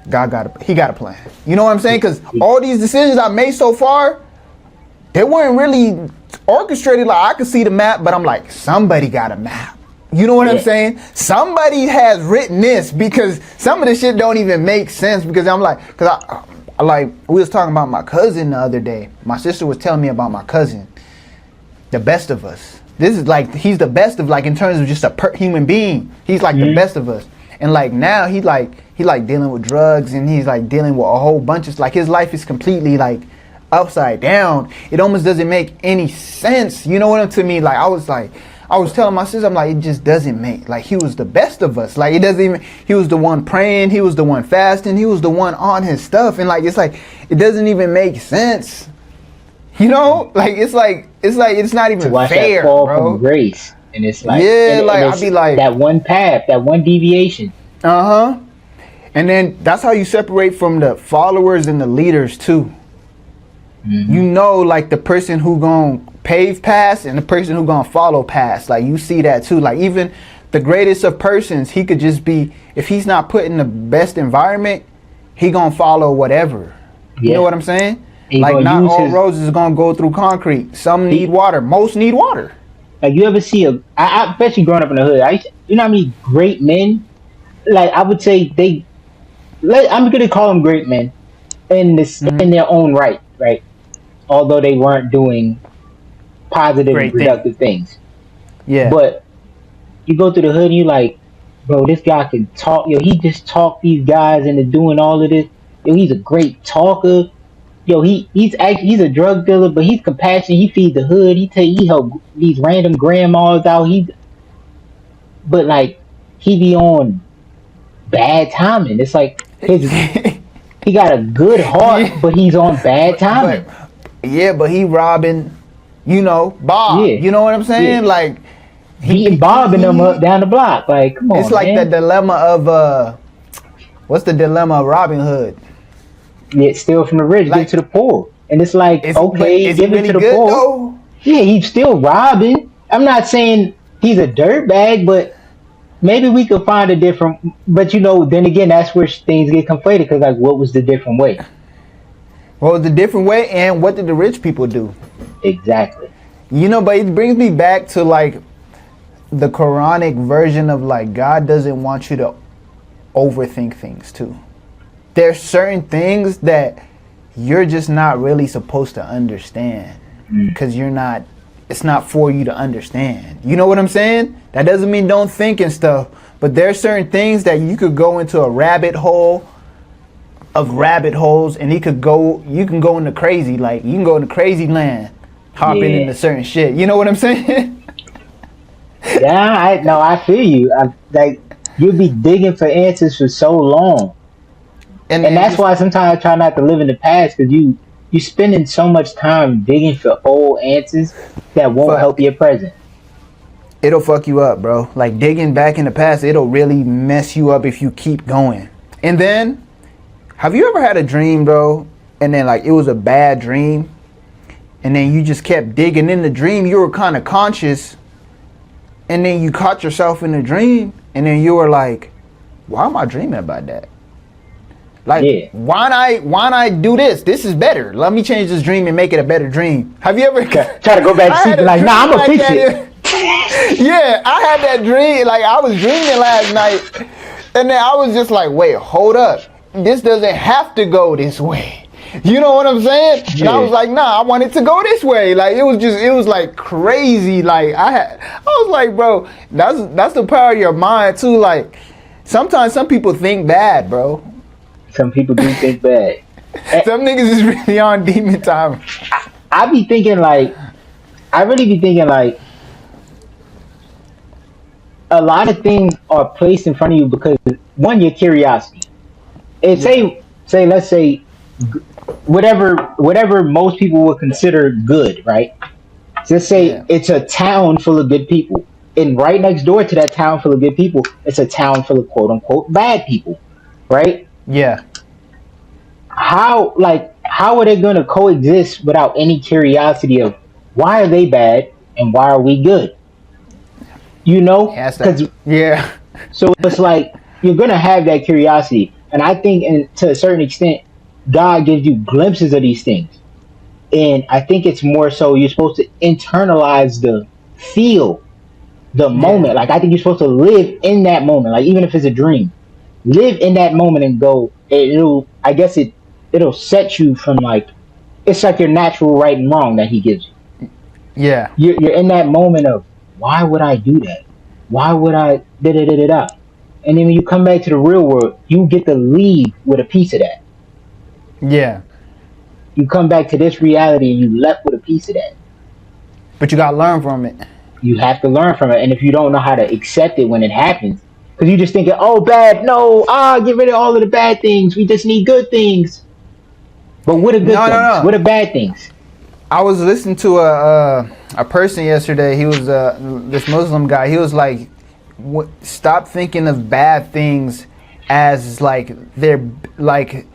he got a plan. You know what I'm saying? Because all these decisions I made so far, they weren't really orchestrated. Like I could see the map, but I'm like, somebody got a map. You know what I'm saying? Somebody has written this, because some of the shit don't even make sense. Because I'm like, we was talking about my cousin the other day. My sister was telling me about my cousin, the best of us. This is like, he's the best of, like, in terms of just a human being. He's like the best of us. And like now he dealing with drugs, and he's like dealing with a whole bunch of, like, his life is completely like upside down. It almost doesn't make any sense. You know what I'm to me? Like I was telling my sister, I'm like, it just doesn't make, like, he was the best of us. Like, it doesn't even, he was the one praying, he was the one fasting, he was the one on his stuff. And like, it doesn't even make sense. You know, like, it's not even to watch fair, that fall bro. From grace. And it's like, I'd be like, that one path, that one deviation. And then that's how you separate from the followers and the leaders too. You know, like the person who gonna pave past and the person who gonna follow past. Like you see that too. Like even the greatest of persons, he could just be, if he's not put in the best environment, he gonna follow whatever. You know what I'm saying? Like not all roads is gonna go through concrete. Some need water. Most need water. Like you ever see I bet you growing up in the hood, you know how many great men, like I would say I'm gonna call them great men in their own right? Although they weren't doing positive and productive things. Yeah. But you go to the hood and you like, bro, this guy can talk. Yo, he just talked these guys into doing all of this. Yo, he's a great talker. Yo, he's a drug dealer, but he's compassionate. He feeds the hood. He help these random grandmas out. But like he be on bad timing. It's like he got a good heart, but he's on bad timing. But he robbing, Bob. You know what I'm saying? Like he bobbing them up down the block. Like, come on, it's like the dilemma of what's the dilemma of Robin Hood? Yeah, steal from the rich, give to the poor. And it's like, okay, give it to the poor. Though? Yeah, he's still robbing. I'm not saying he's a dirtbag, but maybe we could find a different. But then again, that's where things get conflated. Because like, what was the different way? What was the different way, and what did the rich people do? Exactly. But it brings me back to like the Quranic version of like God doesn't want you to overthink things too. There's certain things that you're just not really supposed to understand because it's not for you to understand. You know what I'm saying? That doesn't mean don't think and stuff, but there's certain things that you could go into a rabbit hole of rabbit holes, and you can go into crazy, like you can go into crazy land, hopping into certain shit. You know what I'm saying? Yeah, I feel you. Like you'll be digging for answers for so long. And that's why sometimes I try not to live in the past, because you spending so much time digging for old answers that won't help your present. It'll fuck you up, bro. Like digging back in the past, it'll really mess you up if you keep going. And then, have you ever had a dream, bro? And then like it was a bad dream, and then you just kept digging in the dream. You were kind of conscious, and then you caught yourself in the dream, and then you were like, "Why am I dreaming about that? Like, why not I do this? This is better. Let me change this dream and make it a better dream." Have you ever try to go back to sleep like, nah, I'm gonna fix it? Yeah, I had that dream. Like I was dreaming last night, and then I was just like, wait, hold up. This doesn't have to go this way. You know what I'm saying? Yeah. And I was like, nah, I want it to go this way. Like it was like crazy. Like I was like, bro, that's the power of your mind too. Like sometimes some people think bad, bro. Some people do think bad. Some niggas is really on demon time. I really be thinking like, a lot of things are placed in front of you because one, your curiosity. And say let's say whatever most people would consider good, right? Just say it's a town full of good people, and right next door to that town full of good people, it's a town full of quote unquote bad people, right? Yeah. How are they going to coexist without any curiosity of why are they bad and why are we good? Because yeah. So it's like you're going to have that curiosity. And I think, to a certain extent, God gives you glimpses of these things. And I think it's more so you're supposed to internalize the feel, the Yeah. moment. Like I think you're supposed to live in that moment. Like even if it's a dream, live in that moment and go. It'll. I guess it'll set you from like it's like your natural right and wrong that He gives you. Yeah. You're in that moment of why would I do that? Why would I da da da da da? And then when you come back to the real world, you get to leave with a piece of that. Yeah. You come back to this reality and you left with a piece of that. But you gotta learn from it. You have to learn from it. And if you don't know how to accept it when it happens, because you just thinking, oh, bad, no, get rid of all of the bad things. We just need good things. But what are good No, things? no, no. What are bad things? I was listening to a person yesterday. He was this Muslim guy. He was like, "Stop thinking of bad things as like they're like."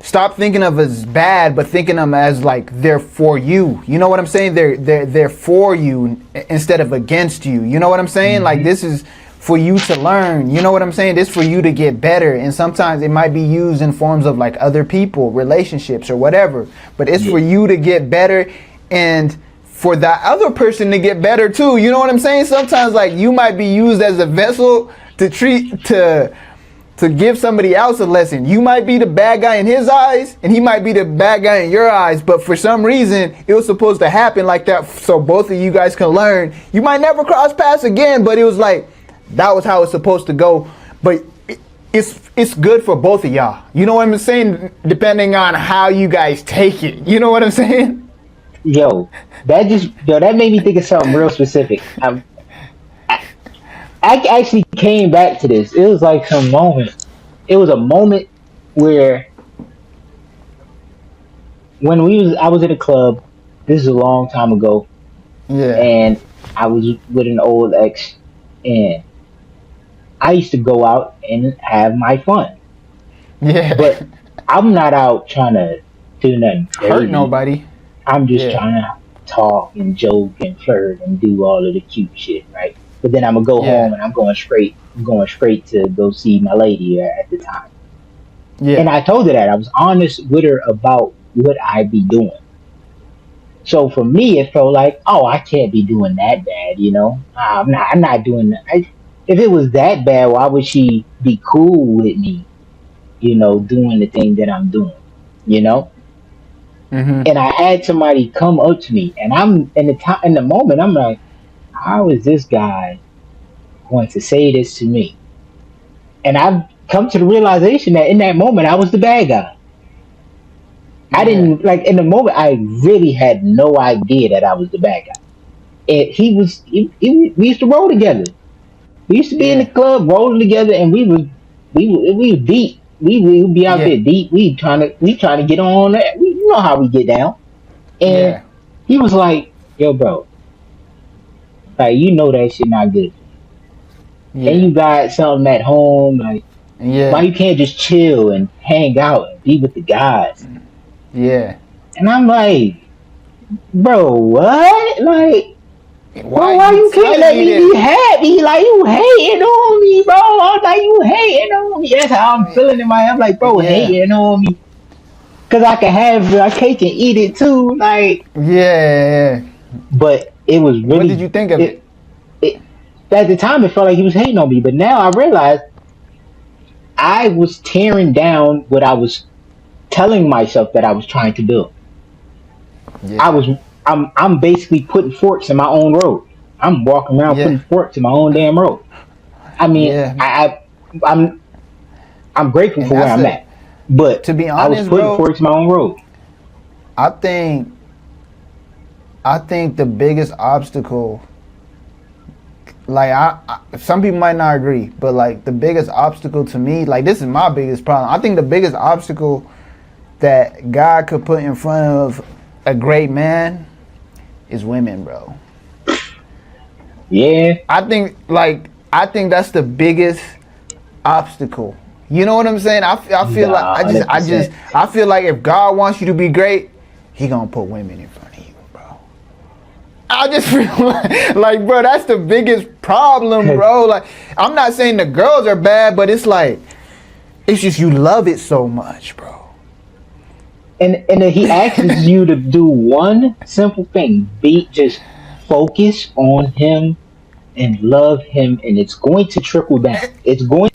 Stop thinking of as bad, but thinking of them as like they're for you. You know what I'm saying? They're for you instead of against you. You know what I'm saying? Like this is for you to learn. You know what I'm saying? This for you to get better. And sometimes it might be used in forms of like other people, relationships or whatever. But it's for you to get better and for that other person to get better too. You know what I'm saying? Sometimes like you might be used as a vessel to give somebody else a lesson. You might be the bad guy in his eyes and he might be the bad guy in your eyes, but for some reason it was supposed to happen like that so both of you guys can learn. You might never cross paths again, but it was like that was how it's supposed to go. But it's good for both of y'all. You know what I'm saying? Depending on how you guys take it. You know what I'm saying? That made me think of something real specific. I actually came back to this. It was like some moment. It was a moment where I was at a club. This is a long time ago, Yeah. and I was with an old ex, and I used to go out and have my fun. Yeah. But I'm not out trying to do nothing crazy. Hurt nobody. I'm just Yeah. trying to talk and joke and flirt and do all of the cute shit, right? But then I'm gonna go Yeah. home and I'm going straight to go see my lady at the time. Yeah. And I told her that I was honest with her about what I be doing. So for me, it felt like, oh, I can't be doing that bad, you know. I'm not doing that. If it was that bad, why would she be cool with me, you know, doing the thing that I'm doing, you know? Mm-hmm. And I had somebody come up to me, and I'm in the moment, I'm like, how is this guy going to say this to me? And I've come to the realization that in that moment, I was the bad guy. I didn't like in the moment. I really had no idea that I was the bad guy. And we used to roll together. We used to be in the club rolling together, and we was deep. We would be out there deep. We trying to get on that. You know how we get down. And he was like, "Yo, bro, like you know that shit not good. And you got something at home, like why you can't just chill and hang out and be with the guys?" Yeah. And I'm like, bro, what? Like, why you can't let me be happy? Like, you hating on me, bro. I'm like, you hating on me. That's how I'm feeling in my head. I'm like, bro, hating on me. Because I can have my cake and eat it too. Like, yeah. But it was really. What did you think of it? At the time, it felt like he was hating on me. But now I realize I was tearing down what I was telling myself that I was trying to build. Yeah. I'm basically putting forks in my own road. I'm walking around putting forks in my own damn road. I mean, I'm grateful for where I'm at. But to be honest, I was putting forks in my own road. I think the biggest obstacle, like some people might not agree, but like the biggest obstacle to me, like this is my biggest problem. I think the biggest obstacle that God could put in front of a great man is women, bro. Yeah. I think that's the biggest obstacle. You know what I'm saying? I feel like I feel like if God wants you to be great, He gonna put women in front of you, bro. I just feel like bro, that's the biggest problem, bro. Like, I'm not saying the girls are bad, but it's like It's just you love it so much, bro. And then he asks you to do one simple thing: just focus on him and love him, and it's going to trickle down. It's going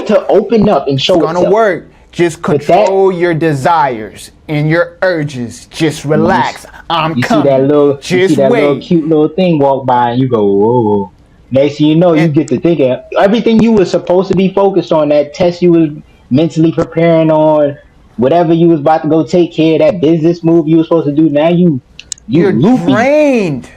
to open up and show It's gonna itself. work. Just control your desires and your urges. Just relax. I'm coming. You see that little cute little thing walk by, and you go, whoa. Next thing you know, you get to thinking everything you were supposed to be focused on, that test you was mentally preparing on, whatever you was about to go take care of, that business move you were supposed to do. Now you're loopy. Drained.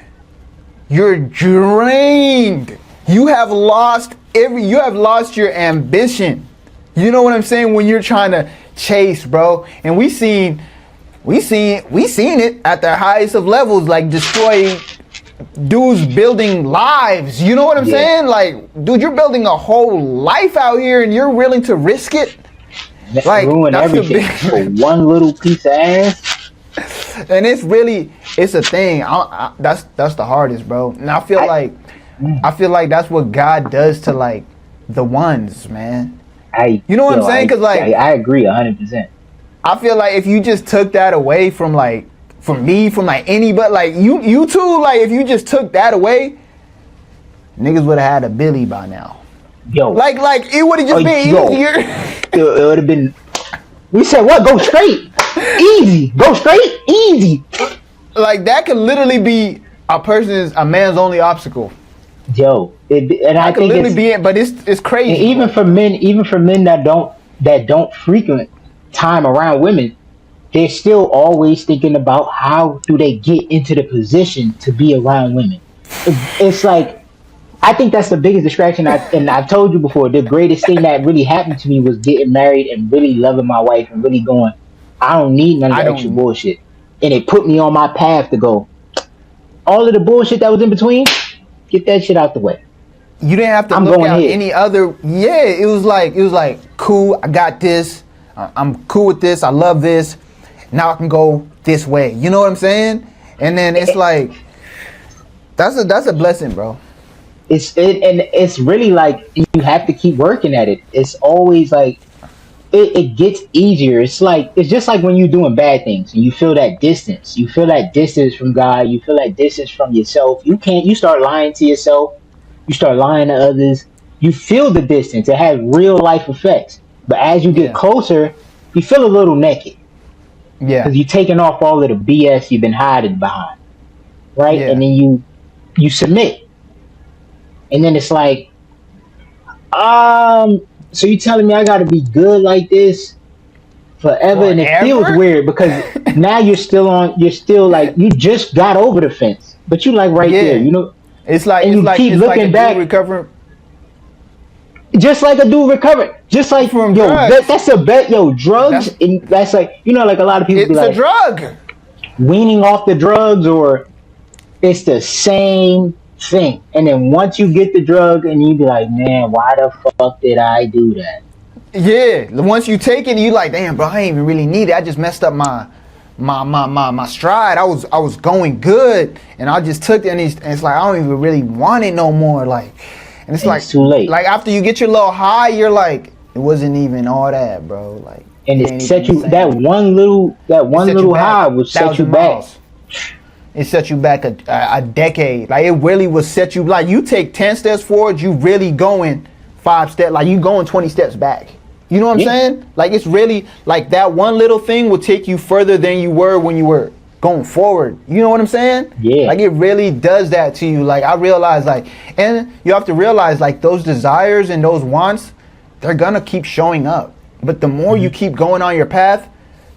You're drained. You have lost your ambition. You know what I'm saying? When you're trying to chase, bro. And we seen it at the highest of levels, like destroy dudes building lives. You know what I'm saying? Like, dude, you're building a whole life out here and you're willing to risk it. Like, ruin everything for one little piece of ass. And it's a thing. That's the hardest, bro. And I feel like that's what God does to like the ones, man. You know what I'm saying? Because like I agree 100%. I feel like if you just took that away from like anybody, like you too, like if you just took that away, niggas would have had a Billy by now. Yo, like it would have just been easier. It would have been. We said what? Go straight, easy. Go straight, easy. Like that could literally be a man's only obstacle. Yo, I think literally be it, but it's crazy. Even for men that don't frequent time around women, they're still always thinking about how do they get into the position to be around women. It's like, I think that's the biggest distraction. And I've told you before, the greatest thing that really happened to me was getting married and really loving my wife and really going, I don't need none of that extra bullshit. And it put me on my path to go, all of the bullshit that was in between, get that shit out the way. You didn't have to look at any other. Yeah, it was like cool. I got this. I'm cool with this. I love this. Now I can go this way. You know what I'm saying? And then it's like that's a blessing, bro. It's really like you have to keep working at it. It's always like it gets easier. It's just like when you're doing bad things and you feel that distance. You feel that distance from God. You feel that distance from yourself. You start lying to yourself. You start lying to others. You feel the distance. It has real life effects. But as you get closer, you feel a little naked. Yeah. Because you're taking off all of the BS you've been hiding behind. Right? Yeah. And then you submit. And then it's like, so you telling me I gotta be good like this forever? And it feels weird because now you're still like, you just got over the fence. But you like right there, you know? It's like, and you keep looking back. Recovering. Just like a dude recovering. Just like, from drugs. That's a bet, drugs. That's like, like a lot of people be like, it's a drug. Weaning off the drugs, or it's the same thing. And then once you get the drug and you be like, man, why the fuck did I do that? Yeah, once you take it, you like, damn, bro, I ain't even really need it. I just messed up my stride. I was going good, and I just took it, and it's like I don't even really want it no more. Like, and it's like too late. Like after you get your little high, you're like, it wasn't even all that, bro. Like, and it set you that one little high would set you back. It set you back a decade. Like it really will set you. Like you take 10 steps forward, you really going 5 steps. Like you going 20 steps back. You know what I'm saying? Like it's really like that one little thing will take you further than you were when you were going forward. You know what I'm saying? Yeah. Like it really does that to you. Like I realize and you have to realize like those desires and those wants, they're gonna keep showing up. But the more you keep going on your path,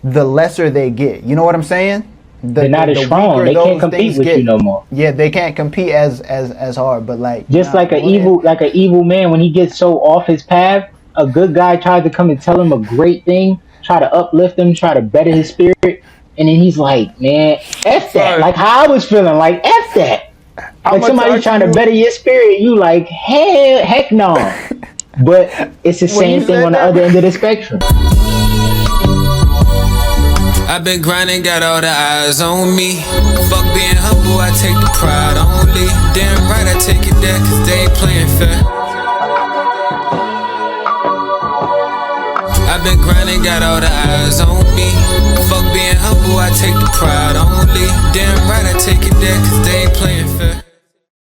the lesser they get. You know what I'm saying? They're not as strong. They can't compete with you no more. Yeah, they can't compete as hard. But like just like an evil man, when he gets so off his path, a good guy tries to come and tell him a great thing, try to uplift him, try to better his spirit, and then he's like, man, F that. Like how I was feeling, like F that. Like somebody's trying to better your spirit, you like, heck no. But it's the same thing on the other end of the spectrum. I've been grinding, got all the eyes on me. Fuck being humble, I take the pride only. Damn right, I take it there, cause they ain't playing fair. been grinding, got all the eyes on me. Fuck being humble, I take the pride only. Damn right, I take it there, cause they ain't playing fair.